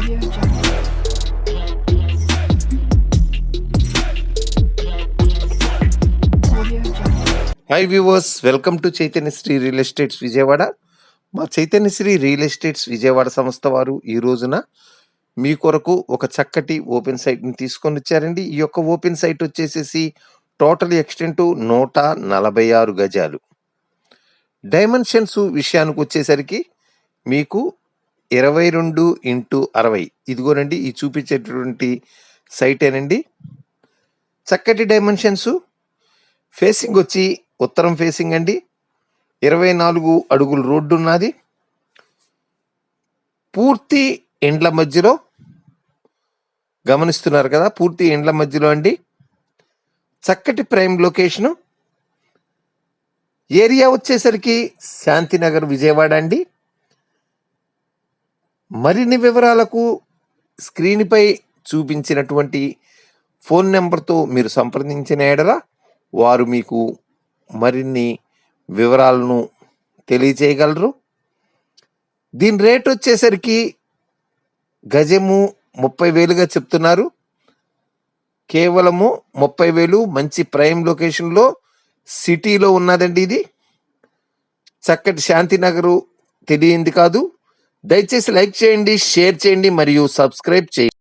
Audio Jungle. Audio Jungle. Hi viewers, welcome to Chaitanyasri real estates Vijayawada. మా Chaitanyasri real estates Vijayawada సంస్థ వారు ఈ రోజున మీ కొరకు ఒక చక్కటి ఓపెన్ సైట్ని తీసుకొని వచ్చారండి. ఈ యొక్క ఓపెన్ సైట్ వచ్చేసేసి టోటల్ ఎక్స్టెంట్ 146 గజాలు. డైమెన్షన్స్ విషయానికి వచ్చేసరికి మీకు 22x60 ఇదిగోనండి, ఈ చూపించేటటువంటి సైటేనండి. చక్కటి డైమెన్షన్స్. ఫేసింగ్ వచ్చి ఉత్తరం ఫేసింగ్ అండి. 24 అడుగులు రోడ్డు ఉన్నది. పూర్తి ఇండ్ల మధ్యలో గమనిస్తున్నారు కదా, పూర్తి ఇండ్ల మధ్యలో అండి. చక్కటి ప్రైమ్ లొకేషను. ఏరియా వచ్చేసరికి శాంతినగర్ విజయవాడ అండి. మరిన్ని వివరాలకు స్క్రీన్పై చూపించినటువంటి ఫోన్ నెంబర్తో మీరు సంప్రదించిన ఎడల వారు మీకు మరిన్ని వివరాలను తెలియజేయగలరు. దీని రేట్ వచ్చేసరికి గజము 30,000గా చెప్తున్నారు. కేవలము 30,000. మంచి ప్రైమ్ లొకేషన్లో సిటీలో ఉన్నదండి. ఇది చక్కటి శాంతినగరు తెలియంది కాదు. దయచేసి లైక్ చేయండి, షేర్ చేయండి మరియు సబ్స్క్రైబ్ చేయండి.